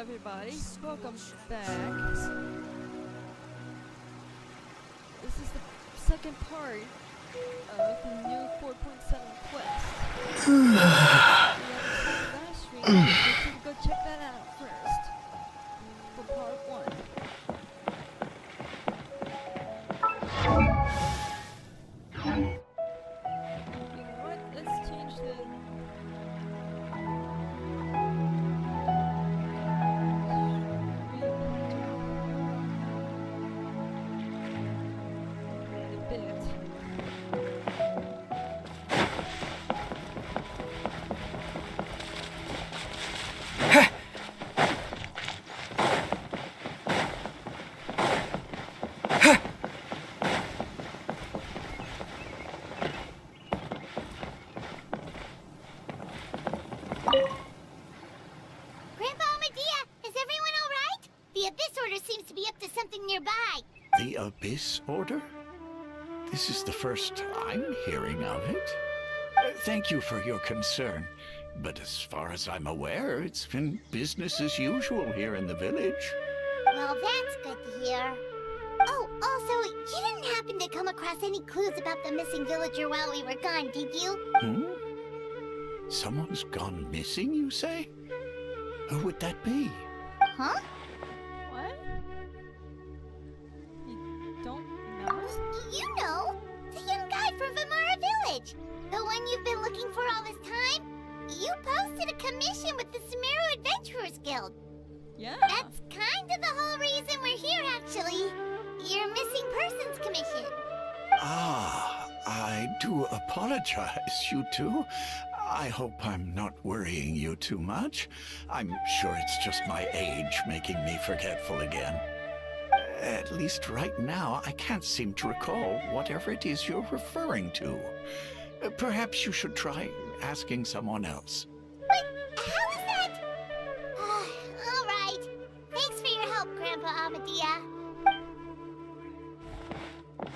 everybody, welcome back. This is the second part of the new 4.7 quest. If you haven't seen the last stream, make sure to go check that out first for part 1. You know what? Let's change the The Abyss Order? This is the first I'm hearing of it. Thank you for your concern, but as far as I'm aware, it's been business as usual here in the village. Well, that's good to hear. Oh, also, you didn't happen to come across any clues about the missing villager while we were gone, did you? Someone's gone missing, you say? Who would that be? Huh? what? You don't know? You know, the young guy from Vamara Village. The one you've been looking for all this time. You posted a commission with the Sumeru Adventurers Guild. Yeah. That's kind of the whole reason we're here, actually. Your missing persons commission. Ah, I do apologize, you two. I hope I'm not worrying you too much. I'm sure it's just my age making me forgetful again. At least right now, I can't seem to recall whatever it is you're referring to. Perhaps you should try asking someone else. But how is that? All right. Thanks for your help, Grandpa Amadia.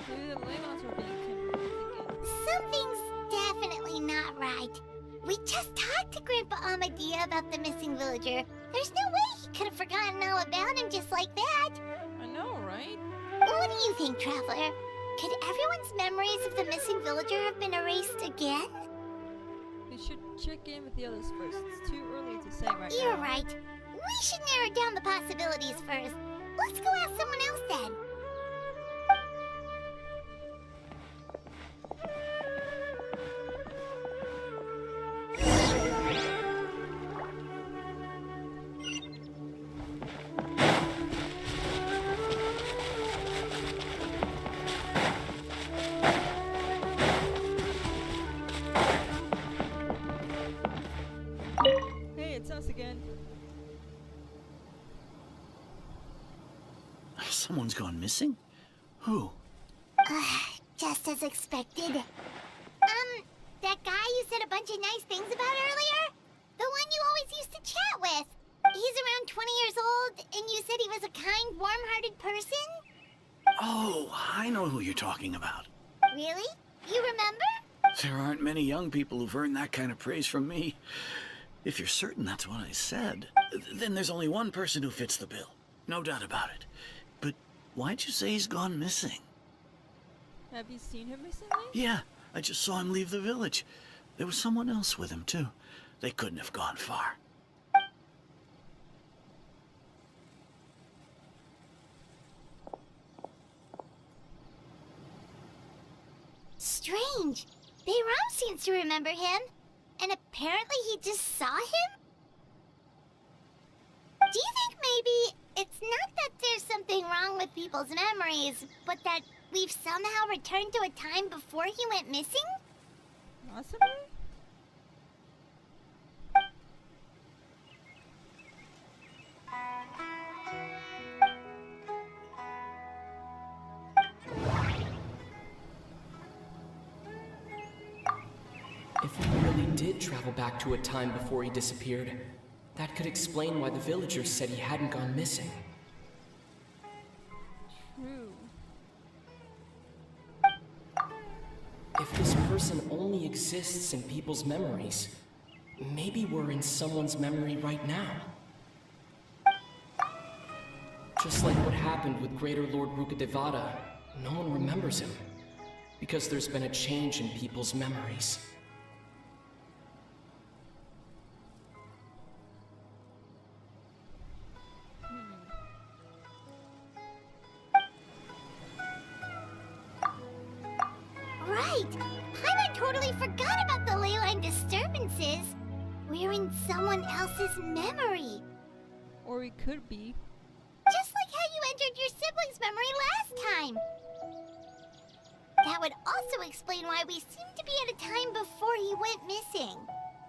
Maybe the Legons are being timbered again. Something's definitely not right. We just talked to Grandpa Amadia about the missing villager. There's no way he could have forgotten all about him just like that. I know, right? What do you think, Traveler? Could everyone's memories of the missing villager have been erased again? We should check in with the others first. It's too early to say right You're now. right. We should narrow down the possibilities first. Let's go ask someone else then. Hey, it's us again. Someone's gone missing? Who? Just as expected. That guy you said a bunch of nice things about earlier? The one you always used to chat with. He's around 20 years old, and you said he was a kind, warm-hearted person? Oh, I know who you're talking about. Really? You remember? There aren't many young people who've earned that kind of praise from me. If you're certain that's what I said, then there's only one person who fits the bill. No doubt about it. But why'd you say he's gone missing? Have you seen him recently? Yeah, I just saw him leave the village. There was someone else with him, too. They couldn't have gone far. Strange. Bayram seems to remember him. And apparently he just saw him? Do you think maybe it's not that there's something wrong with people's memories, but that we've somehow returned to a time before he went missing? Possibly? If we really did travel back to a time before he disappeared, that could explain why the villagers said he hadn't gone missing. True. If this person only exists in people's memories, maybe we're in someone's memory right now. Just like what happened with Greater Lord Rukadevada, no one remembers him. Because there's been a change in people's memories. Right! Paimon totally forgot about the ley line disturbances. We're in someone else's memory. Or it could be. Just like how you entered your sibling's memory last time. That would also explain why we seem to be at a time before he went missing.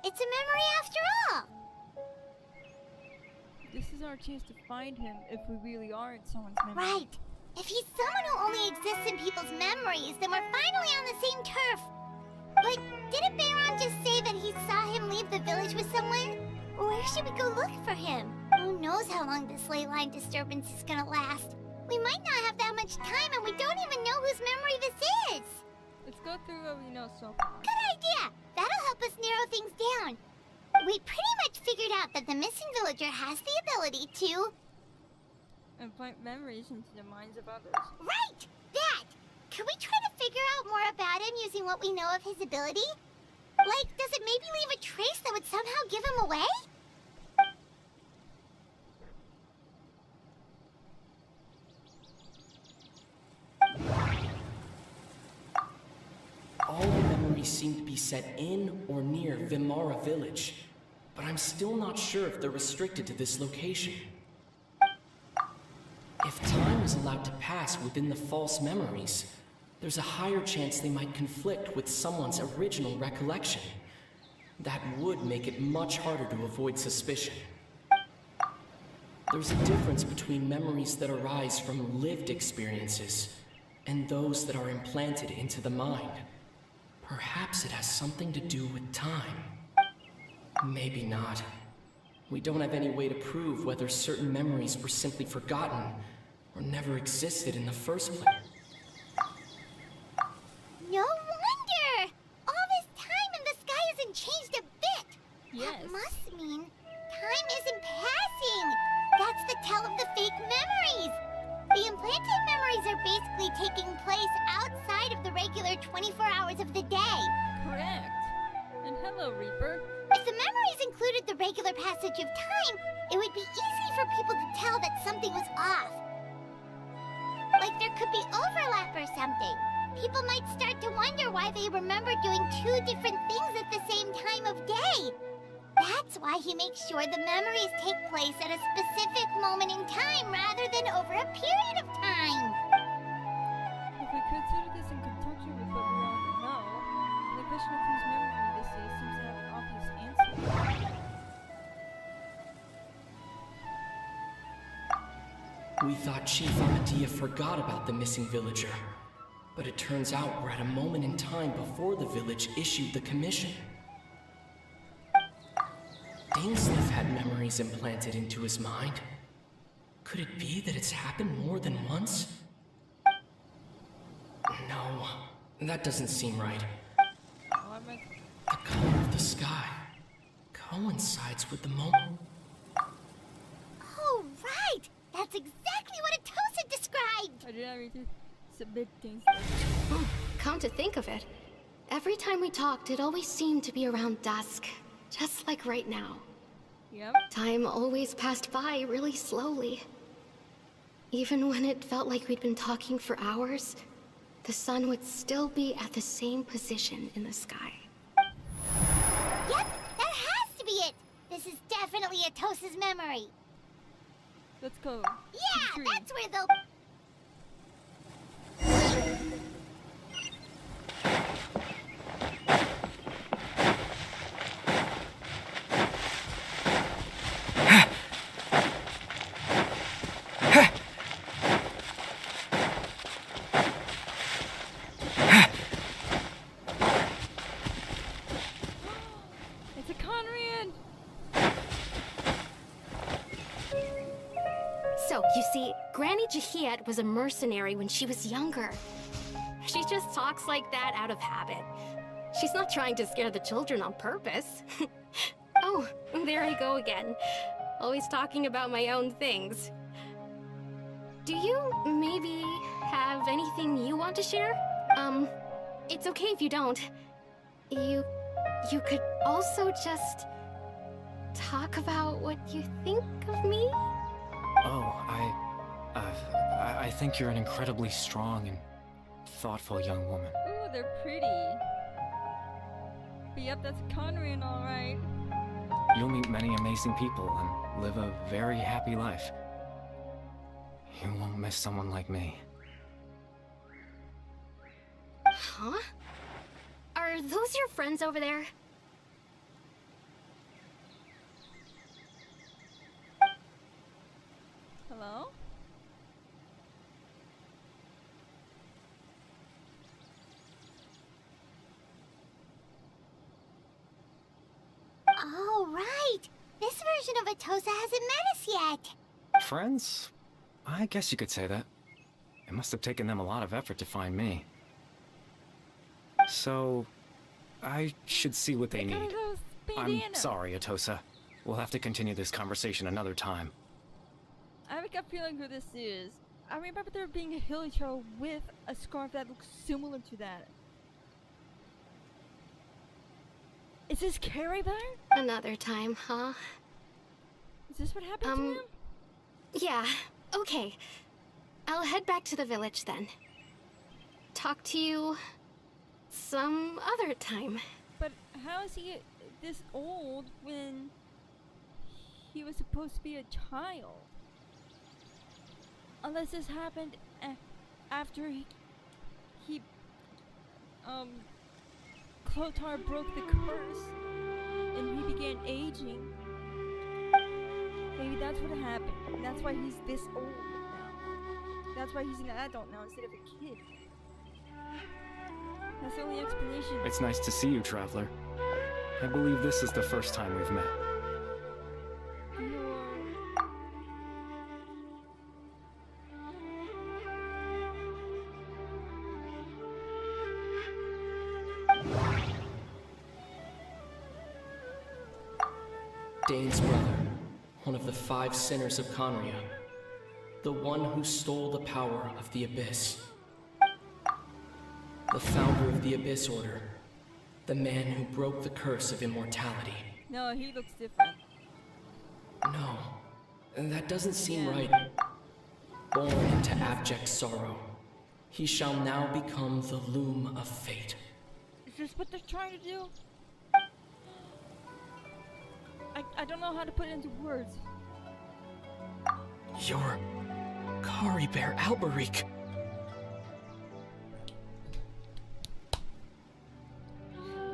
It's a memory after all. This is our chance to find him if we really are in someone's memory. Right. If he's someone who only exists in people's memories, then we're finally on the same turf. But didn't Bayron just say that he saw him leave the village with someone? Where should we go look for him? Who knows how long this ley line disturbance is gonna last? We might not have that much time, and we don't even know whose memory this is. Let's go through what we know so far. Good idea! That'll help us narrow things down. We pretty much figured out that the missing villager has the ability to... And plant memories into the minds of others. Right! That! Can we try to figure out more about him using what we know of his ability? Like, does it maybe leave a trace that would somehow give him away? All the memories seem to be set in or near Vimara village, but I'm still not sure if they're restricted to this location. If time is allowed to pass within the false memories, there's a higher chance they might conflict with someone's original recollection. That would make it much harder to avoid suspicion. There's a difference between memories that arise from lived experiences and those that are implanted into the mind. Perhaps it has something to do with time. Maybe not. We don't have any way to prove whether certain memories were simply forgotten or never existed in the first place. No wonder! All this time and the sky hasn't changed a bit! Yes. That must mean time isn't passing! That's the tell of the fake memories! The implanted memories are basically taking place outside of the regular 24 hours of the day. Correct. And hello, Reaper. If the memories included the regular passage of time, it would be easy for people to tell that something was off. Like there could be overlap or something. People might start to wonder why they remember doing two different things at the same time of day. That's why he makes sure the memories take place at a specific moment in time rather than over a period of time. If we consider this in conjunction with what we already know, then the question of whose memory this is seems to have an obvious answer. We thought Chief Amadea forgot about the missing villager, but it turns out we're at a moment in time before the village issued the commission. Dainsleif had memories implanted into his mind. Could it be that it's happened more than once? No, that doesn't seem right. Oh, I meant The color of the sky coincides with the moment. Oh, right! That's exactly what Atosa described! I did everything. Submit things. Come to think of it, every time we talked, it always seemed to be around dusk. Just like right now. Yep. Time always passed by really slowly. Even when it felt like we'd been talking for hours, the sun would still be at the same position in the sky. Yep, that has to be it! This is definitely Atosa's memory. Let's go. Yeah, Tree. that's where they'll... It's a Conrian! So, you see, Granny Jahiet was a mercenary when she was younger. She just talks like that out of habit. She's not trying to scare the children on purpose. Oh, there I go again. Always talking about my own things. do you maybe have anything you want to share? It's okay if you don't. You could also just talk about what you think of me? Oh, I think you're an incredibly strong and thoughtful young woman. Ooh, they're pretty. But yep, that's Conran, alright. You'll meet many amazing people and live a very happy life. You won't miss someone like me. Huh? Are those your friends over there? Hello? Oh, right. This version of Atosa hasn't met us yet. Friends? I guess you could say that. It must have taken them a lot of effort to find me. So, I should see what they Gotta need. go I'm bandana. sorry, Atosa. We'll have to continue this conversation another time. I have a gut feeling who this is. I remember there being a hilichurl with a scarf that looks similar to that. Is this Carrie Bear? Another time, huh? Is this what happened to him? Yeah, okay. I'll head back to the village then. Talk to you some other time. But how is he this old when he was supposed to be a child? Unless this happened after he Clotar broke the curse and he began aging. Maybe that's what happened. And that's why he's this old now. That's why he's an adult now instead of a kid. That's the only explanation. It's nice to see you, Traveler. I believe this is the first time we've met. Dane's brother, one of the 5 sinners of Conria. The one who stole the power of the Abyss. The founder of the Abyss Order. The man who broke the curse of immortality. No, he looks different. No, that doesn't seem right. Born into abject sorrow, he shall now become the loom of fate. Is this what they're trying to do? I don't know how to put it into words. You're Kari Bear Alberic.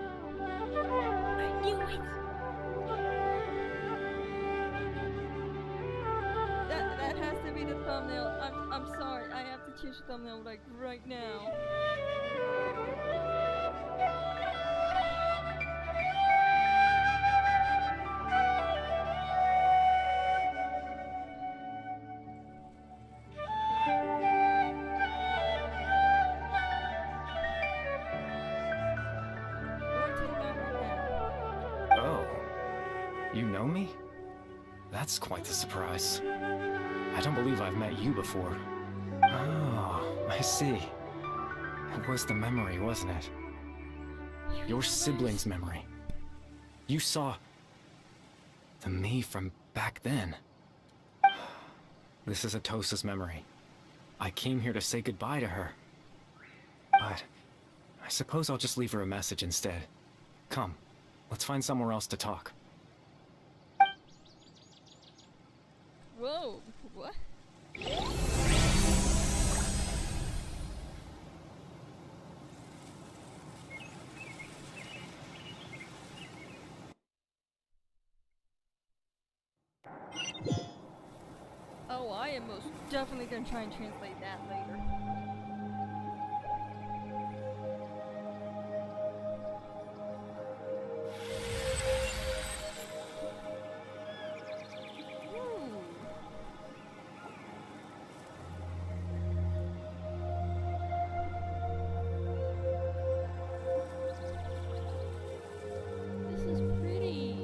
I knew it! That has to be the thumbnail. I'm sorry. I have to change the thumbnail like right now. Going to the map right now. Oh, you know me? That's quite the surprise. I don't believe I've met you before. Oh, I see. It was the memory, wasn't it? Your sibling's memory. You saw the me from back then. This is Atosa's memory. I came here to say goodbye to her. But I suppose I'll just leave her a message instead. Come, let's find somewhere else to talk. Whoa, what? Oh, I am most definitely gonna try and translate that later. Ooh. This is pretty.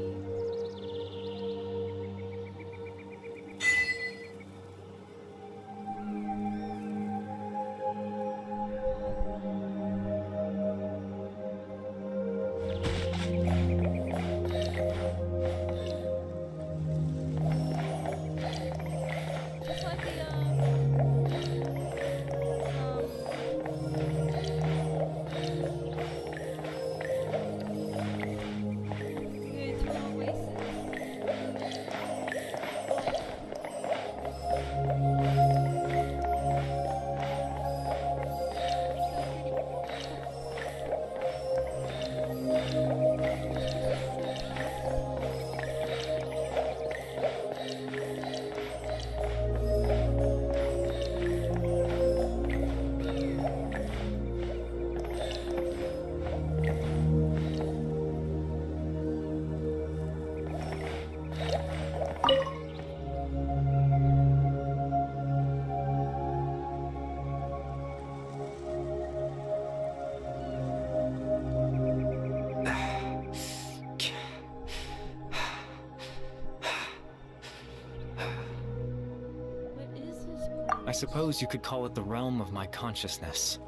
suppose you could call it the realm of my consciousness.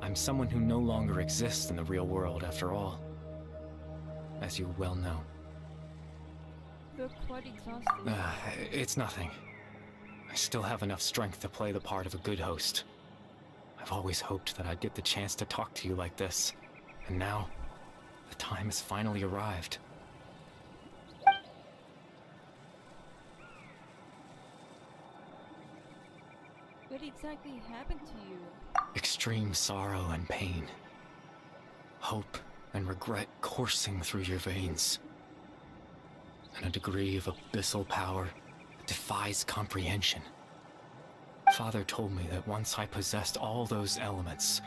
I'm someone who no longer exists in the real world, after all. As you well know. You're quite exhausted. It's nothing. I still have enough strength to play the part of a good host. I've always hoped that I'd get the chance to talk to you like this, and now, the time has finally arrived. What exactly happened to you? Extreme sorrow and pain. Hope and regret coursing through your veins. And a degree of abyssal power that defies comprehension. Father told me that once I possessed all those elements,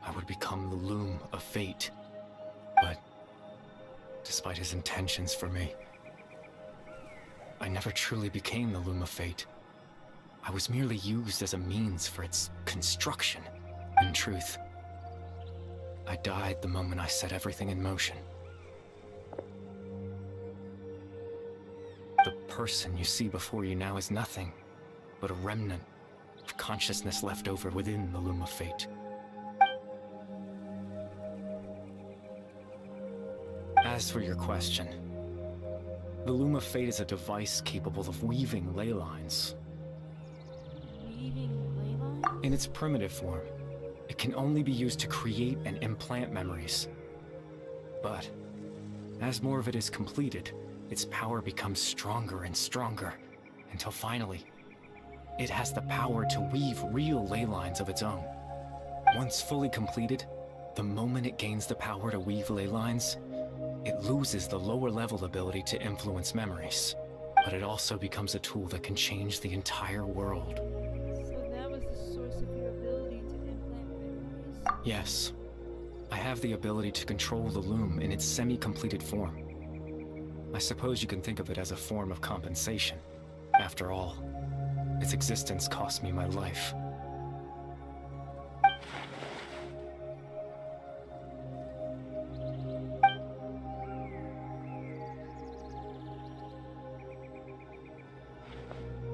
I would become the loom of fate. But, despite his intentions for me, I never truly became the loom of fate. I was merely used as a means for its construction. In truth, I died the moment I set everything in motion. The person you see before you now is nothing but a remnant of consciousness left over within the loom of fate. As for your question, the loom of fate is a device capable of weaving ley lines. Weaving ley lines? In its primitive form, it can only be used to create and implant memories. But, as more of it is completed, its power becomes stronger and stronger, until finally, it has the power to weave real ley lines of its own. Once fully completed, the moment it gains the power to weave ley lines, it loses the lower level ability to influence memories. But it also becomes a tool that can change the entire world. So that was the source of your ability to implant memories? Yes. I have the ability to control the loom in its semi-completed form. I suppose you can think of it as a form of compensation. After all, its existence cost me my life.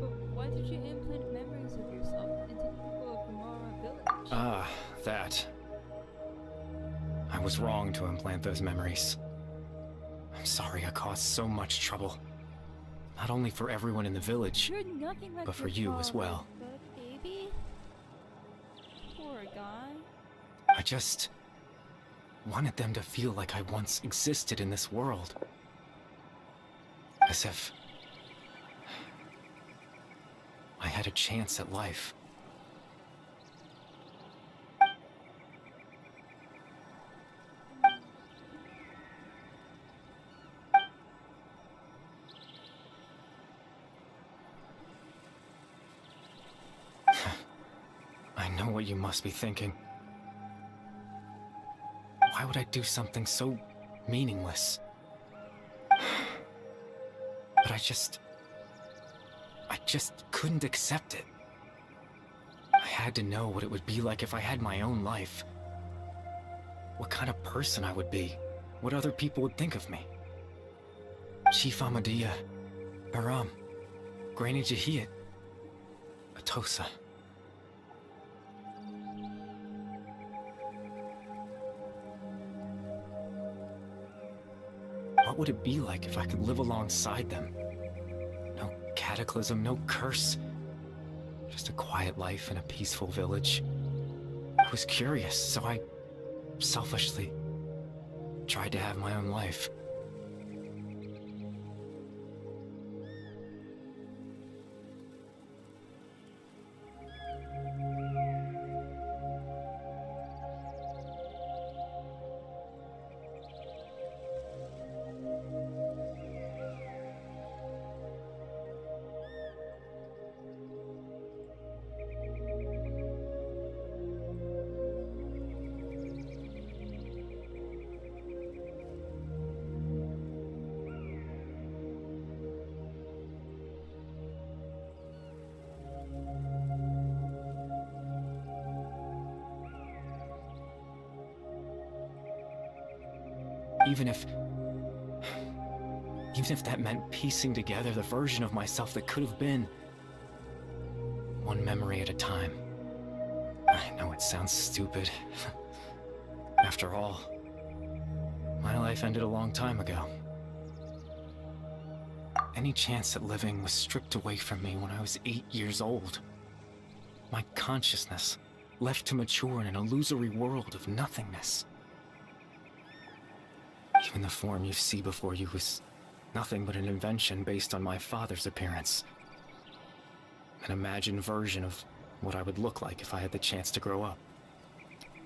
But why did you implant memories of yourself into the people of Mara Village? Ah, that. I was wrong to implant those memories. I'm sorry I caused so much trouble. Not only for everyone in the village, You're nothing like but for your you as father, well. But baby? Poor guy. I just wanted them to feel like I once existed in this world. As if I had a chance at life. I know what you must be thinking. Why would I do something so meaningless? But I just couldn't accept it. I had to know what it would be like if I had my own life. What kind of person I would be. What other people would think of me. Chief Amadia, Aram, Granny Jahiyat, Atosa. What would it be like if I could live alongside them? No cataclysm, no curse. Just a quiet life in a peaceful village. I was curious, so I selfishly tried to have my own life. Even if that meant piecing together the version of myself that could have been, one memory at a time. I know it sounds stupid. After all, my life ended a long time ago. Any chance at living was stripped away from me when I was 8 years old. My consciousness left to mature in an illusory world of nothingness. Even the form you see before you was nothing but an invention based on my father's appearance. An imagined version of what I would look like if I had the chance to grow up.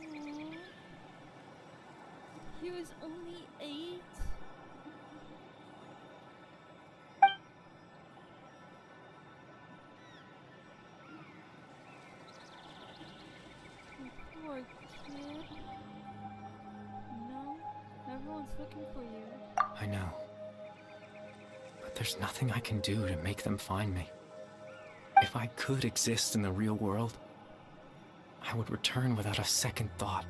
Aww. He was only 8? You poor kid. No, everyone's looking for you. I know. But there's nothing I can do to make them find me. If I could exist in the real world, I would return without a second thought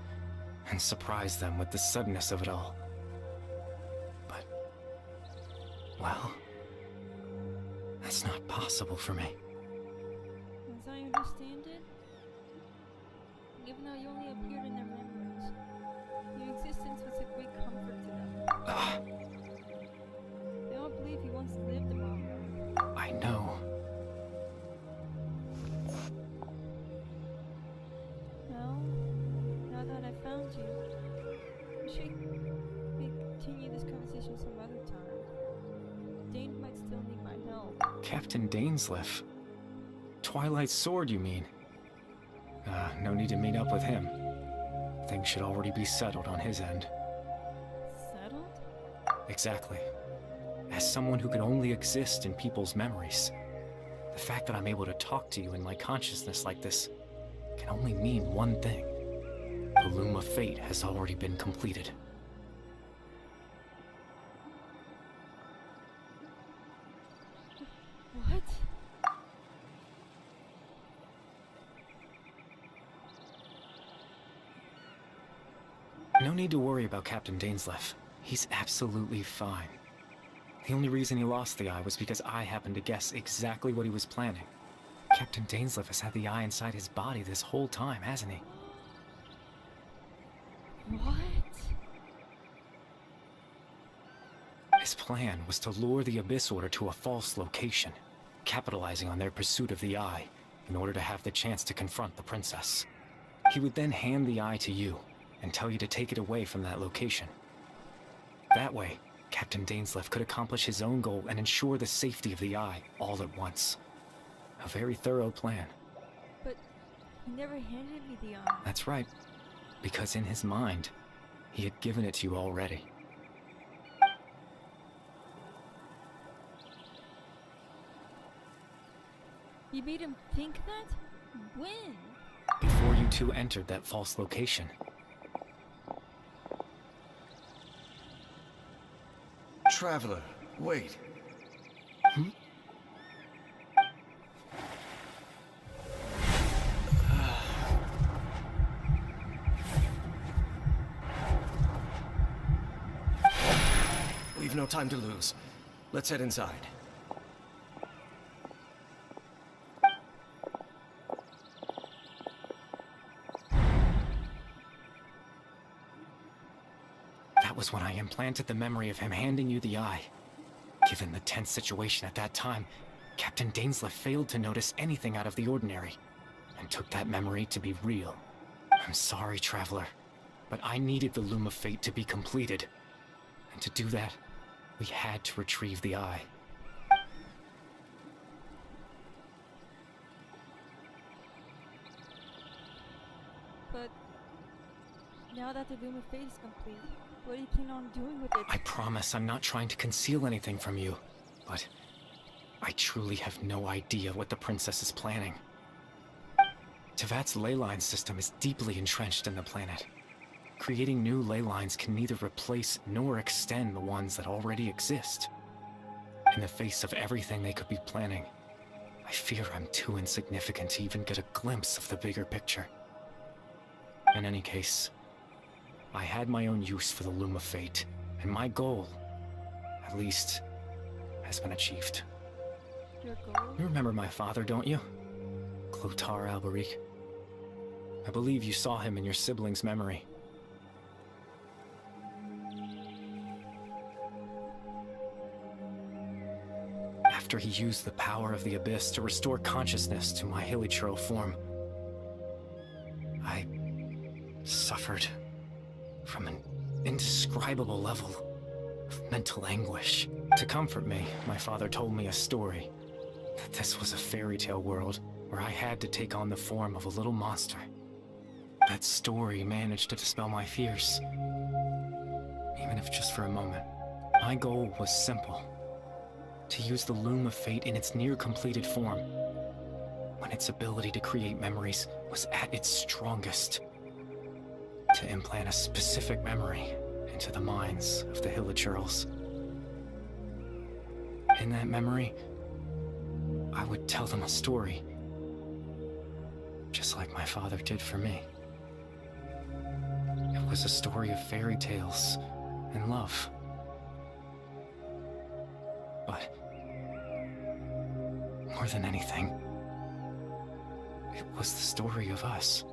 and surprise them with the suddenness of it all. But, well, that's not possible for me. As I understand it, even though you only appeared in their memories, your existence was a great comfort to them. They all believe you once lived among them. I know. Well, now that I found you, we should continue this conversation some other time. Dane might still need my help. Captain Dainsleif. Twilight Sword, you mean? No need to meet up with him. Things should already be settled on his end. Settled? Exactly. As someone who can only exist in people's memories, the fact that I'm able to talk to you in my consciousness like this can only mean one thing. The Loom of Fate has already been completed. What? No need to worry about Captain Dainsleif. He's absolutely fine. The only reason he lost the eye was because I happened to guess exactly what he was planning. Captain Dainsleif has had the eye inside his body this whole time, hasn't he? What? His plan was to lure the Abyss Order to a false location, capitalizing on their pursuit of the eye in order to have the chance to confront the princess. He would then hand the eye to you and tell you to take it away from that location. That way, Captain Dainsleif could accomplish his own goal and ensure the safety of the eye all at once. A very thorough plan. But he never handed me the eye. That's right, because in his mind, he had given it to you already. You made him think that? When? Before you two entered that false location. Traveler, wait. We've no time to lose. Let's head inside. That was when I implanted the memory of him handing you the eye. Given the tense situation at that time, Captain Dainsleif failed to notice anything out of the ordinary, and took that memory to be real. I'm sorry, Traveler, but I needed the Loom of Fate to be completed. And to do that, we had to retrieve the eye. But now that the Loom of Fate is complete, what do you plan on doing with it? I promise I'm not trying to conceal anything from you, but I truly have no idea what the princess is planning. Tevat's ley line system is deeply entrenched in the planet. Creating new ley lines can neither replace nor extend the ones that already exist. In the face of everything they could be planning, I fear I'm too insignificant to even get a glimpse of the bigger picture. In any case, I had my own use for the Loom of Fate, and my goal, at least, has been achieved. Your goal? You remember my father, don't you? Clotar Alberic. I believe you saw him in your sibling's memory. After he used the power of the Abyss to restore consciousness to my hilichurl form, I suffered from an indescribable level of mental anguish. To comfort me, my father told me a story, that this was a fairy tale world where I had to take on the form of a little monster. That story managed to dispel my fears, even if just for a moment. My goal was simple: to use the Loom of Fate in its near-completed form, when its ability to create memories was at its strongest, to implant a specific memory into the minds of the hilichurls. In that memory, I would tell them a story, just like my father did for me. It was a story of fairy tales and love. But more than anything, it was the story of us.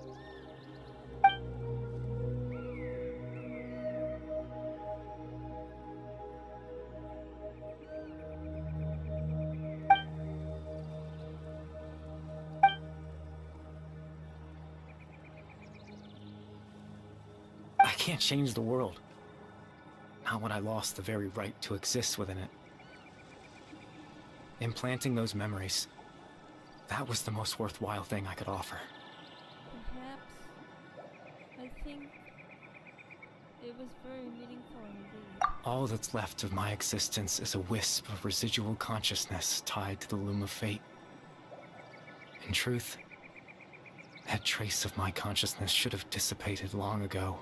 I can't change the world. Not when I lost the very right to exist within it. Implanting those memories, that was the most worthwhile thing I could offer. Perhaps. I think it was very meaningful indeed. All that's left of my existence is a wisp of residual consciousness tied to the Loom of Fate. In truth, that trace of my consciousness should have dissipated long ago.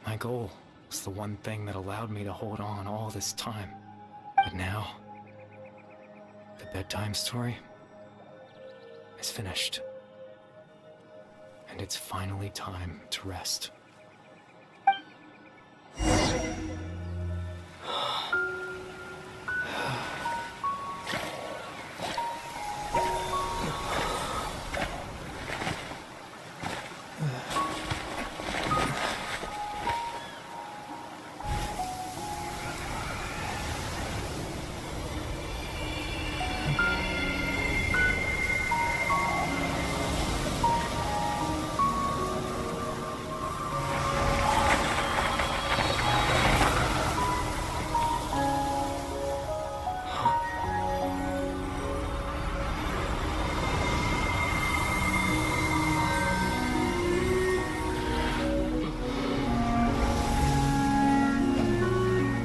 My goal was the one thing that allowed me to hold on all this time. But now, the bedtime story is finished. And it's finally time to rest.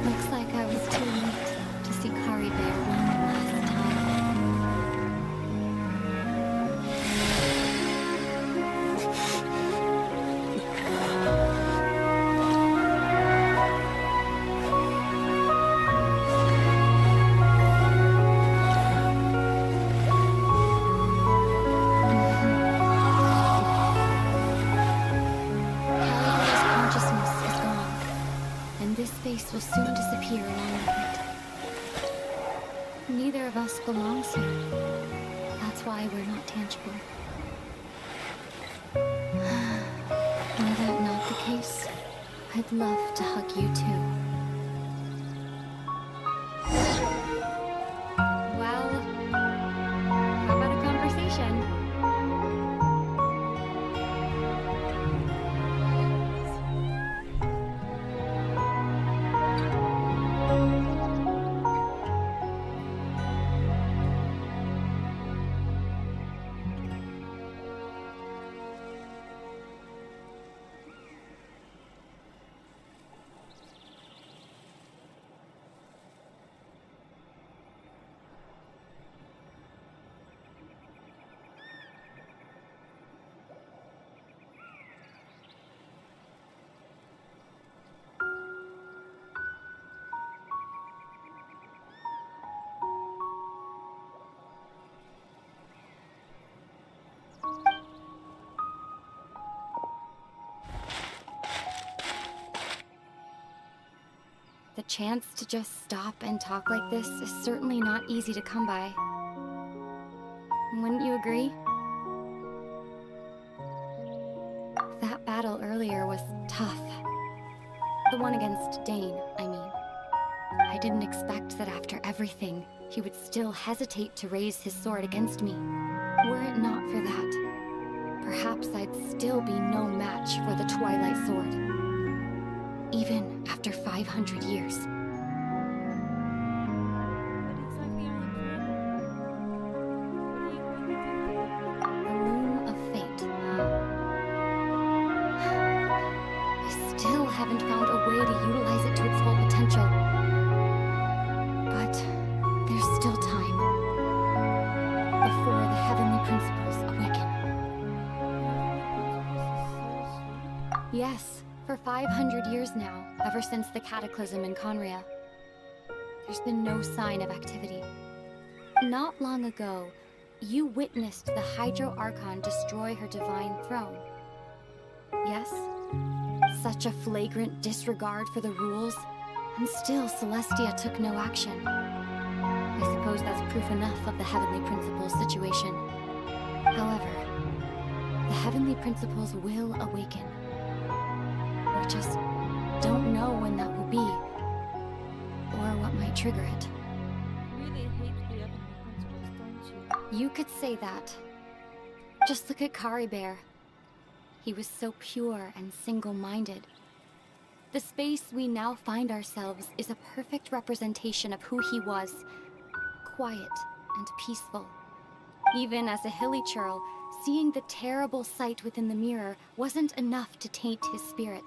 Looks like I was too late to see Kari Bear win the last time. Kari Bear's consciousness is gone, and this space will soon disappear along with it. Neither of us belongs here. That's why we're not tangible. Were that not the case, I'd love to hug you too. Well, how about a conversation? The chance to just stop and talk like this is certainly not easy to come by. Wouldn't you agree? That battle earlier was tough. The one against Dane, I mean. I didn't expect that after everything, he would still hesitate to raise his sword against me. Were it not for that, perhaps I'd still be no match for the Twilight Sword. Even after 500 years. What exactly are you planning? What are you going to do? The Loom of Fate. I still haven't found a way to utilize it to its full potential. But there's still time. Before the heavenly principles awaken. Yes, for 500 years now, ever since the cataclysm in Conria. There's been no sign of activity. Not long ago, you witnessed the Hydro Archon destroy her divine throne. Yes? Such a flagrant disregard for the rules, and still Celestia took no action. I suppose that's proof enough of the Heavenly Principles situation. However, the Heavenly Principles will awaken. We just don't know when that will be, or what might trigger it. You really hate the Heavenly Principles, don't you? You could say that. Just look at Kari Bear. He was so pure and single-minded. The space we now find ourselves is a perfect representation of who he was. Quiet and peaceful. Even as a hilly churl, seeing the terrible sight within the mirror wasn't enough to taint his spirit.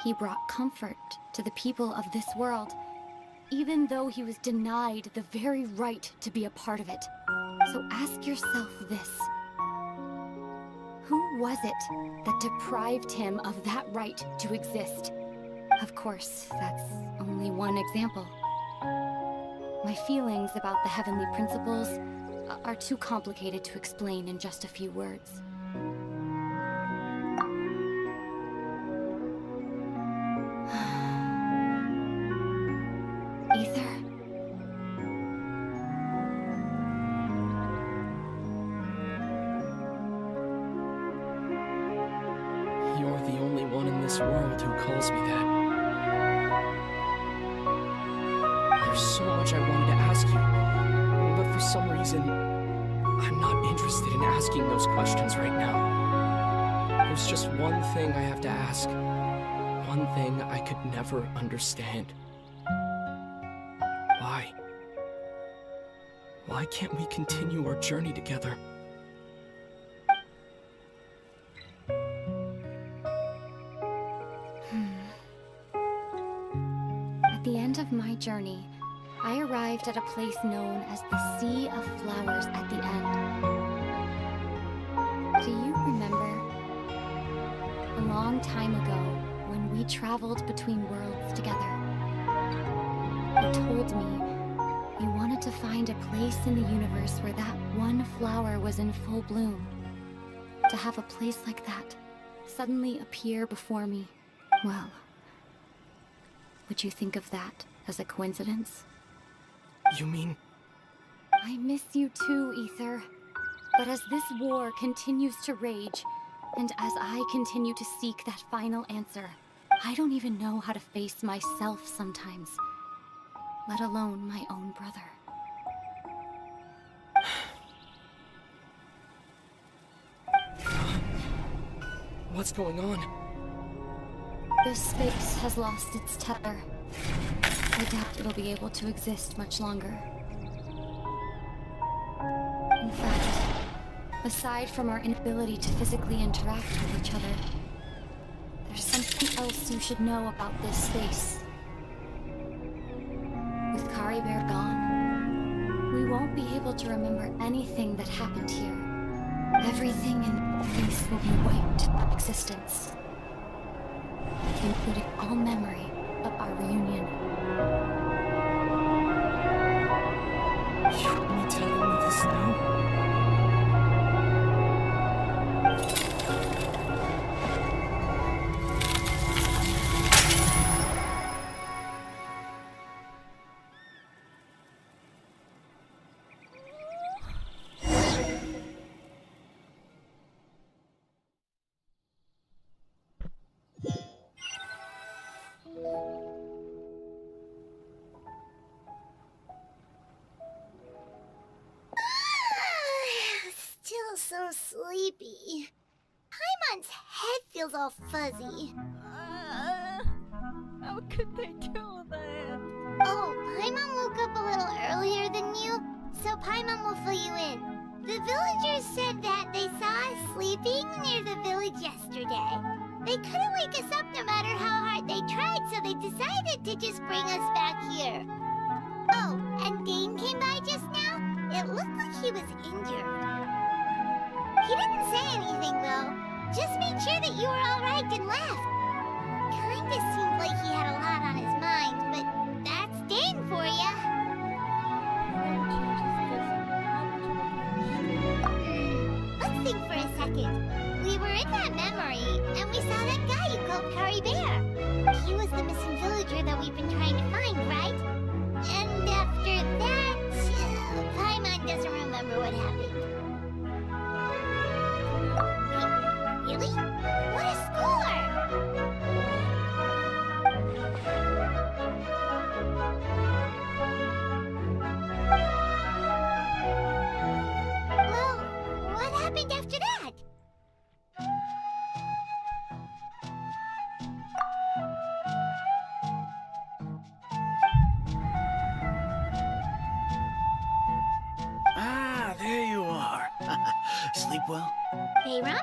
He brought comfort to the people of this world, even though he was denied the very right to be a part of it. So ask yourself this. Who was it that deprived him of that right to exist? Of course, that's only one example. My feelings about the Heavenly Principles are too complicated to explain in just a few words. Ether? You're the only one in this world who calls me that. There's so much I wanted to ask you, but for some reason, I'm not interested in asking those questions right now. There's just one thing I have to ask. One thing I could never understand. Why? Why can't we continue our journey together? At the end of my journey, I arrived at a place known as the Sea of Flowers at the end. Do you remember? A long time ago, when we traveled between worlds together, you told me you wanted to find a place in the universe where that one flower was in full bloom. To have a place like that suddenly appear before me, well, would you think of that as a coincidence? You mean... I miss you too, Ether. But as this war continues to rage, and as I continue to seek that final answer, I don't even know how to face myself sometimes, let alone my own brother. What's going on? This space has lost its tether. I doubt it'll be able to exist much longer. In fact, aside from our inability to physically interact with each other, there's something else you should know about this space. With Kari Bear gone, we won't be able to remember anything that happened here. Everything in the place will be wiped from existence, including all memory of our reunion. You want me telling me this now? feels all fuzzy. How could they do that? Oh, Paimon woke up a little earlier than you, so Paimon will fill you in. The villagers said that they saw us sleeping near the village yesterday. They couldn't wake us up no matter how hard they tried, so they decided to just bring us back here. Oh, and Dane came by just now. It looked like he was injured. He didn't say anything, though. Just made sure that you were all right and left. Kinda seemed like he had a lot on his mind, but that's Dane for ya. Let's think for a second. We were in that memory, and we saw that guy you called Curry Bear. He was the missing villager that we've been trying to find, right? And after that, Paimon doesn't remember what happened. Really? What a score! Well, what happened after that? Ah, there you are. Sleep well? Hey, Rom?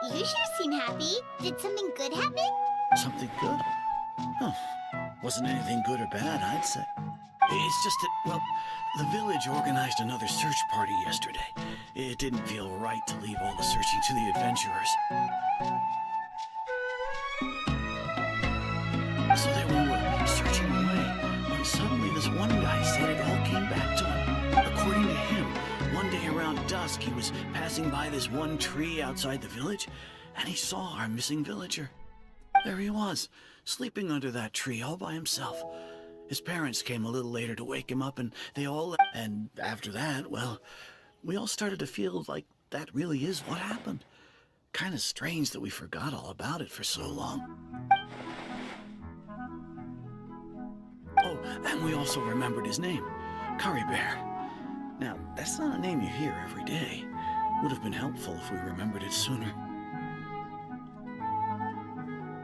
You sure seem happy. Did something good happen? Something good? Huh. Wasn't anything good or bad, I'd say. It's just that, well, the village organized another search party yesterday. It didn't feel right to leave all the searching to the adventurers. So there we were, searching away, when suddenly this one guy said it all came back to him. According to him, one day around dusk, he was passing by this one tree outside the village, and he saw our missing villager. There he was, sleeping under that tree all by himself. His parents came a little later to wake him up, and they all... And after that, well, we all started to feel like that really is what happened. Kind of strange that we forgot all about it for so long. Oh, and we also remembered his name, Curry Bear. Now, that's not a name you hear every day. Would have been helpful if we remembered it sooner.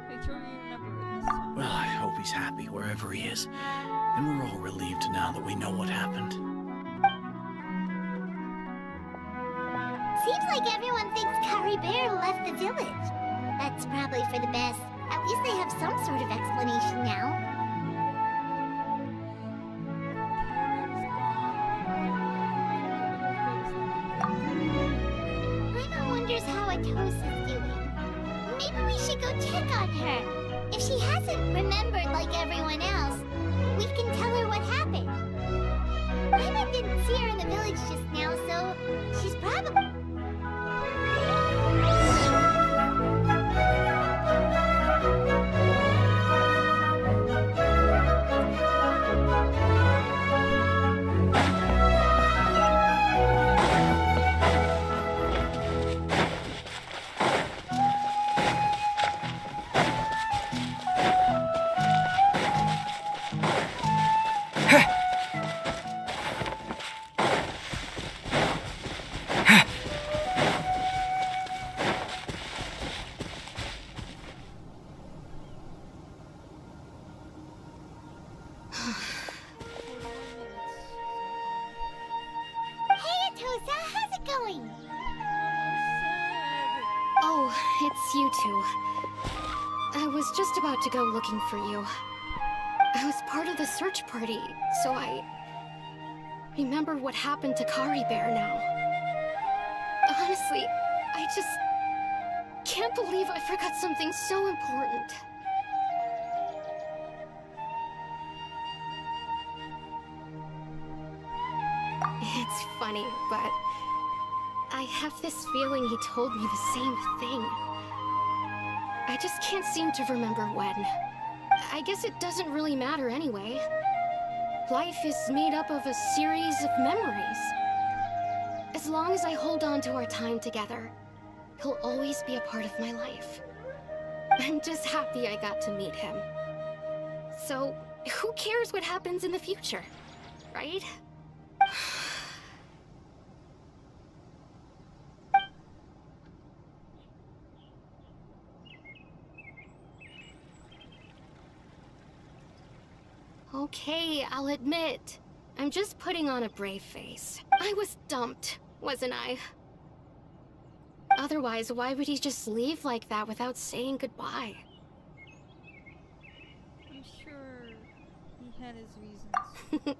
Make sure you remember it this time. Well, I hope he's happy wherever he is. And we're all relieved now that we know what happened. Seems like everyone thinks Curry Bear left the village. That's probably for the best. At least they have some sort of explanation now. Paimon wonders how Atosa's doing. Maybe we should go check on her. If she hasn't remembered like everyone else, we can tell her what happened. Paimon didn't see her in the village just now, so she's probably... Hey, Atosa, how's it going? Oh, it's you two. I was just about to go looking for you. I was part of the search party, so I remember what happened to Curry Bear now. Honestly, I just can't believe I forgot something so important. It's funny, but I have this feeling he told me the same thing. I just can't seem to remember when. I guess it doesn't really matter anyway. Life is made up of a series of memories. As long as I hold on to our time together, he'll always be a part of my life. I'm just happy I got to meet him. So, who cares what happens in the future, right? Okay, I'll admit. I'm just putting on a brave face. I was dumped, wasn't I? Otherwise, why would he just leave like that without saying goodbye? I'm sure he had his reasons.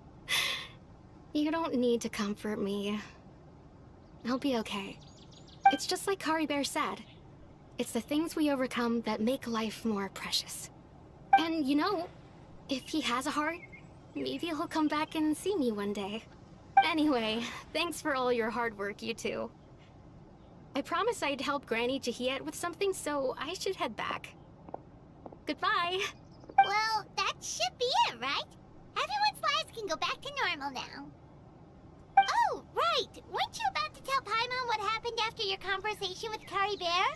You don't need to comfort me. I'll be okay. It's just like Kari Bear said. It's the things we overcome that make life more precious. And you know, if he has a heart, maybe he'll come back and see me one day. Anyway, thanks for all your hard work, you two. I promised I'd help Granny Jahiet with something, so I should head back. Goodbye. Well, that should be it, right? Everyone's lives can go back to normal now. Oh, right! Weren't you about to tell Paimon what happened after your conversation with Kari Bear?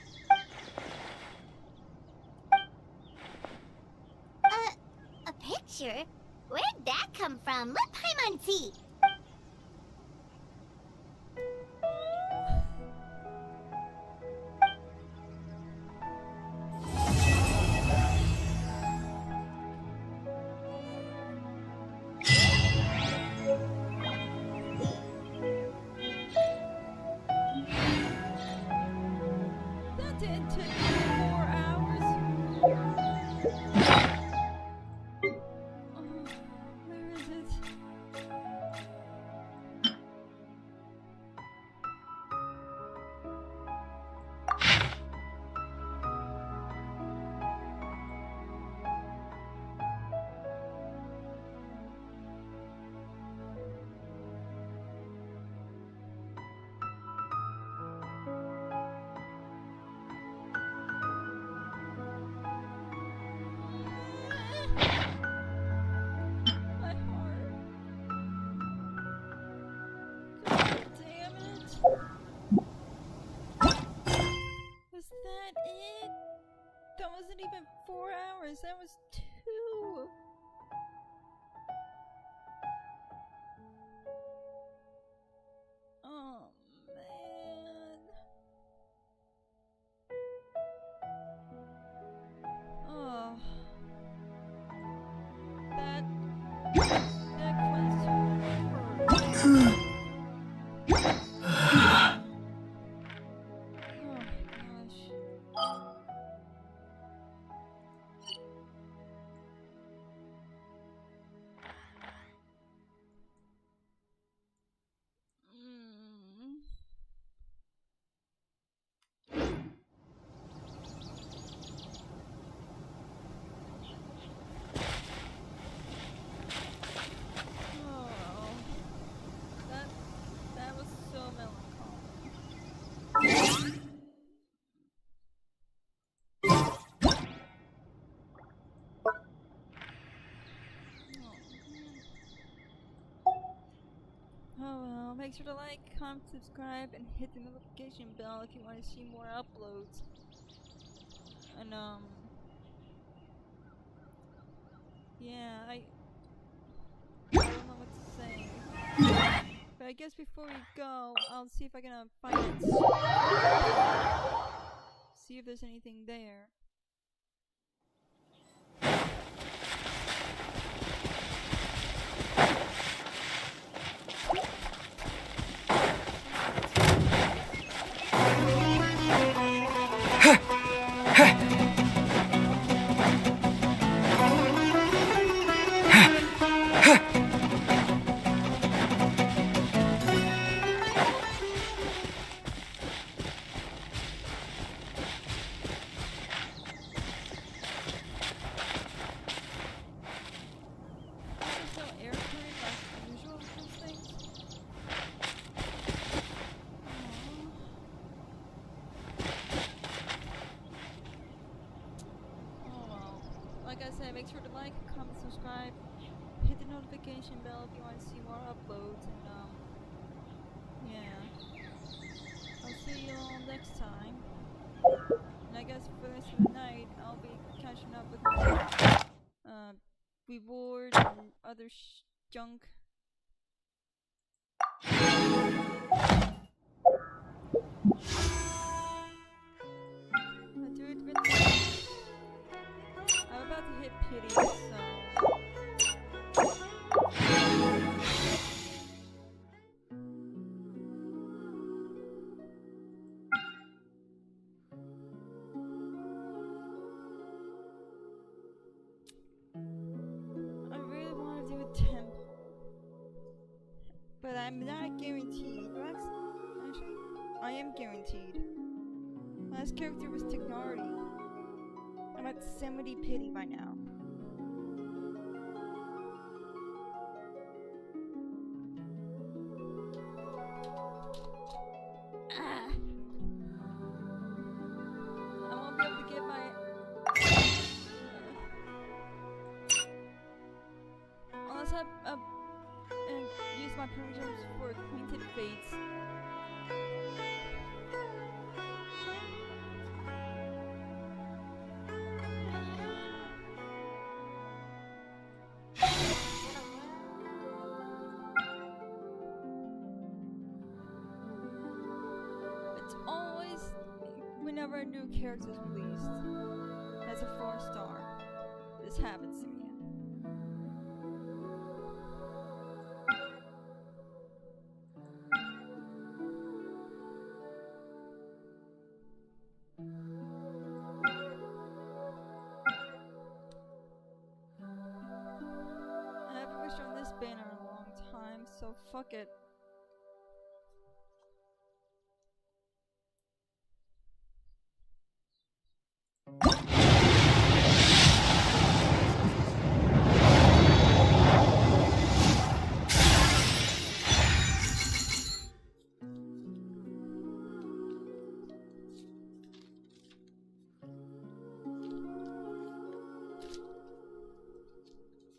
A picture? Where'd that come from? Let Paimon see. That didn't take me 4 hours. Oh, where is it? My heart. God damn it. Was that it? That wasn't even 4 hours. That was 2. Oh, man. Oh. That question hurt. Oh gosh. Mm. Oh, that was so melancholy. Oh well, make sure to like, comment, subscribe, and hit the notification bell if you want to see more uploads. And yeah, I don't know what to say. But I guess before we go, I'll see if I can find it. See if there's anything there. There's no air current like usual with those things. Oh well. Like I said, make sure to like, comment, subscribe, hit the notification bell if you want to see more uploads, and yeah. I'll see you all next time. And I guess for the rest of the night, I'll be catching up with my reward and other junk. I'm about to hit pity, so I'm not guaranteed. Actually, I am guaranteed. Last character was Tignardi. I'm at 70 pity by now. Ah. I won't be able to get my... Unless I use my permissions for Acquainted Fates. It's always whenever a new character is released as a 4-star. This happens to me. I haven't wished on this banner in a long time, so fuck it.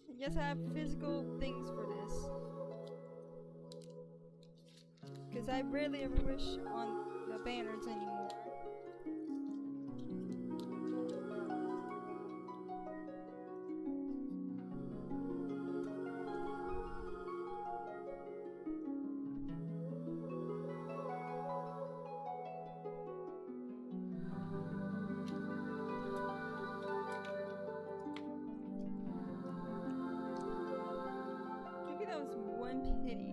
I guess I have physical things for this. Because I rarely ever wish on the banners anymore. Maybe that was one pity.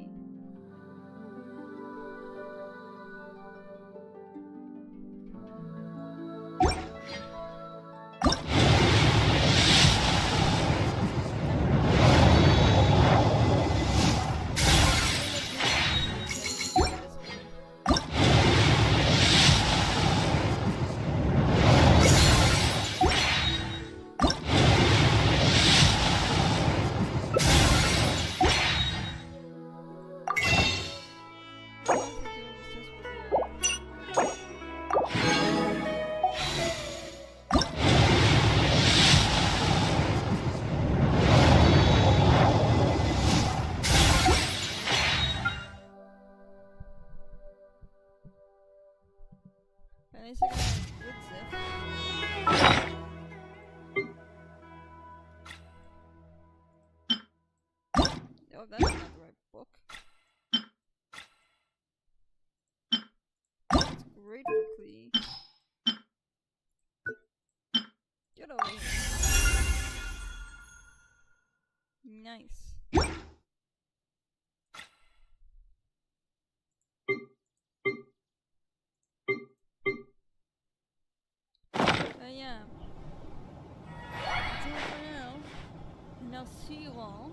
At least I got a good zip. Oh, that's not the right book. That's great for Klee. Get over here. Nice. Yeah. That's all for now. And I'll see you all